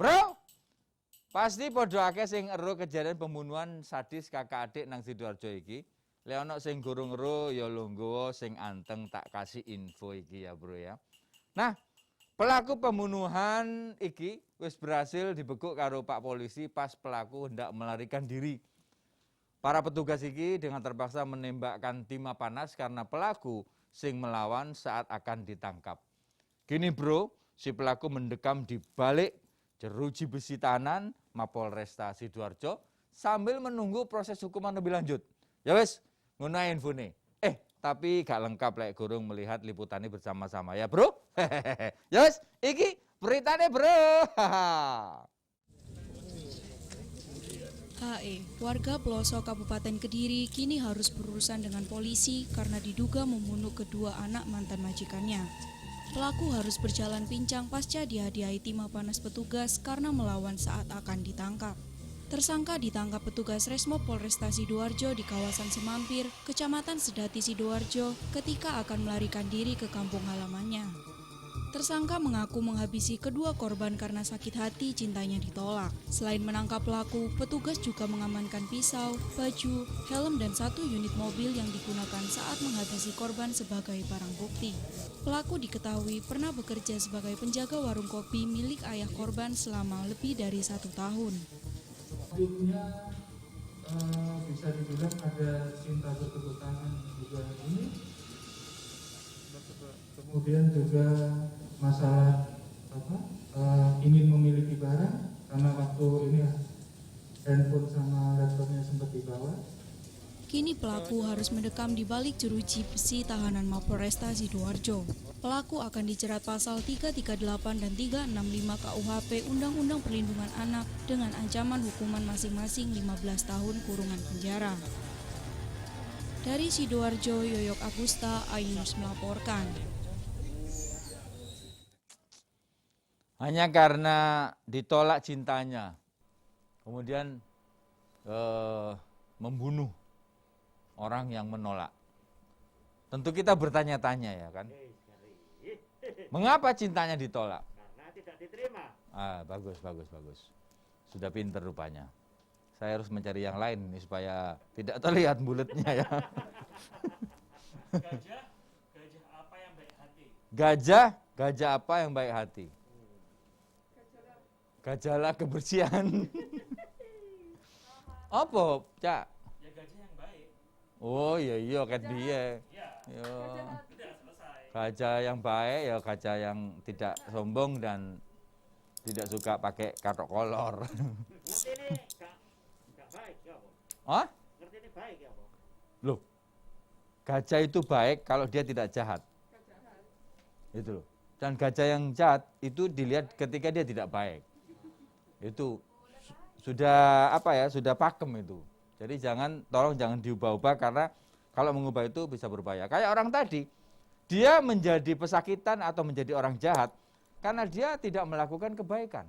Bro, pasti padha akeh sing ero kejadian pembunuhan sadis kakak adik nang Sidoarjo iki. Lek ana sing gurung ero ya longgo sing anteng tak kasih info iki ya, Bro ya. Nah, pelaku pembunuhan iki wis berhasil dibekuk karo Pak Polisi pas pelaku hendak melarikan diri. Para petugas iki dengan terpaksa menembakkan timah panas karena pelaku sing melawan saat akan ditangkap. Gini bro, si pelaku mendekam di balik jeruji besi tahanan Mapolresta Sidoarjo sambil menunggu proses hukuman lebih lanjut. Ya wes, ngono infone. Tapi gak lengkap lek gurung melihat liputannya bersama-sama ya bro. Ya wes, iki beritane bro. HE, warga pelosok Kabupaten Kediri kini harus berurusan dengan polisi karena diduga membunuh kedua anak mantan majikannya. Pelaku harus berjalan pincang pasca dihadiahi timah panas petugas karena melawan saat akan ditangkap. Tersangka ditangkap petugas Resmo Polresta Sidoarjo di kawasan Semampir, Kecamatan Sedati Sidoarjo ketika akan melarikan diri ke kampung halamannya. Tersangka mengaku menghabisi kedua korban karena sakit hati cintanya ditolak. Selain menangkap pelaku, petugas juga mengamankan pisau, baju, helm dan 1 unit mobil yang digunakan saat menghabisi korban sebagai barang bukti. Pelaku diketahui pernah bekerja sebagai penjaga warung kopi milik ayah korban selama lebih dari 1 tahun. Sebelumnya bisa dibilang ada cinta bertepuk tangan juga ini. Kemudian juga masalah ingin memiliki barang karena waktu ini handphone sama laptopnya sempat dibawa. Kini pelaku harus mendekam di balik jeruji besi tahanan Mapolresta Sidoarjo. Pelaku akan dijerat pasal 338 dan 365 KUHP Undang-Undang Perlindungan Anak dengan ancaman hukuman masing-masing 15 tahun kurungan penjara. Dari Sidoarjo, Yoyok Agusta, Ainus melaporkan. Hanya karena ditolak cintanya, kemudian membunuh orang yang menolak. Tentu kita bertanya-tanya ya kan, mengapa cintanya ditolak? Karena tidak diterima. Bagus. Sudah pinter rupanya. Saya harus mencari yang lain nih supaya tidak terlihat bulatnya ya. Gajah apa yang baik hati? Gajah apa yang baik hati? Gajahlah kebersihan. Apa, Cak? Ya gajah yang baik. Oh iya kan dia. Iya. Yo. Sudah selesai. Gajah yang baik ya gajah yang tidak sombong dan tidak suka pakai katok kolor. Ngerti ini gak baik ya apa? Hah? Ngerti ini baik ya apa? Loh. Gajah itu baik kalau dia tidak jahat. Itu loh. Dan gajah yang jahat itu dilihat ketika dia tidak baik. Itu sudah sudah pakem itu. Jadi tolong jangan diubah-ubah karena kalau mengubah itu bisa berbahaya. Kayak orang tadi, dia menjadi pesakitan atau menjadi orang jahat karena dia tidak melakukan kebaikan.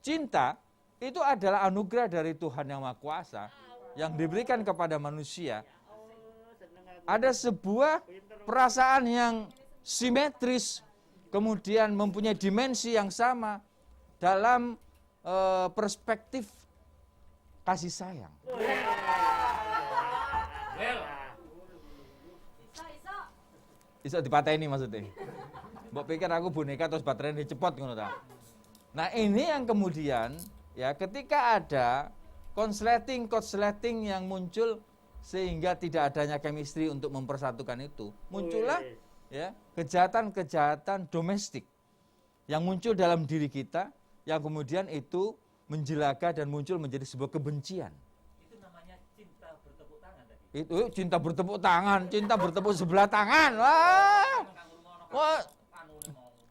Cinta itu adalah anugerah dari Tuhan Yang Maha Kuasa yang diberikan kepada manusia. Ada sebuah perasaan yang simetris, kemudian mempunyai dimensi yang sama dalam perspektif kasih sayang. Bisa dipateni maksudnya. Mbok pikir aku boneka terus baterainya cepot ngono ta. Nah, ini yang kemudian ya ketika ada konsleting yang muncul sehingga tidak adanya chemistry untuk mempersatukan itu, muncullah ya kejahatan domestik yang muncul dalam diri kita yang kemudian itu menjelaga dan muncul menjadi sebuah kebencian. Itu namanya cinta bertepuk tangan tadi. Itu cinta bertepuk sebelah tangan. Wah,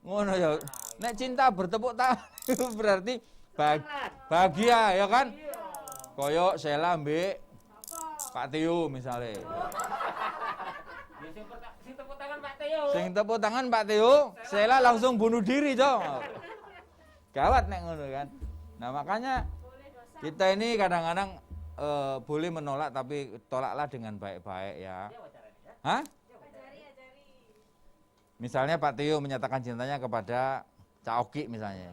ngono ya. Nek cinta bertepuk tangan itu berarti bahagia ya kan? Koyok Sela mbek Pak Tio misalnya. Sing tepuk tangan Pak Teo. Sing tepuk tangan Pak Teo, Sela langsung bunuh diri, Cok. Gawat nek ngono kan. Nah, makanya kita ini kadang-kadang boleh menolak tapi tolaklah dengan baik-baik ya. Hah? Misalnya Pak Tio menyatakan cintanya kepada Cak Oki misalnya.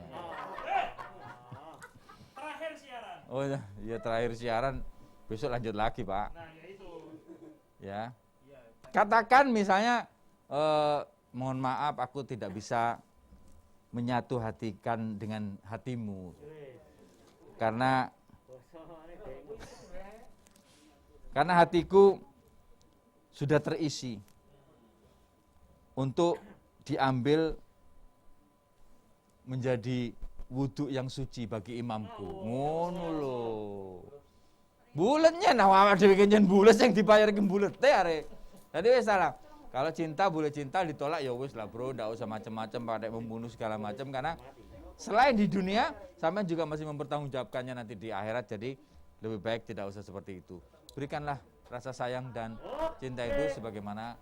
Oh ya terakhir siaran, besok lanjut lagi Pak. Nah, ya itu. Ya. Katakan misalnya, mohon maaf aku tidak bisa menyatu hatikan dengan hatimu. Karena hatiku sudah terisi untuk diambil menjadi wudhu yang suci bagi imamku. Ngono lho. Buletnya nah awak dhewe kenjen bulet sing dibayarke bulete arek. Tadi wis salah. Kalau cinta boleh cinta, ditolak ya wis lah bro, ndak usah macam-macam pada membunuh segala macam karena selain di dunia sampean juga masih mempertanggungjawabkannya nanti di akhirat. Jadi lebih baik tidak usah seperti itu. Berikanlah rasa sayang dan cinta itu sebagaimana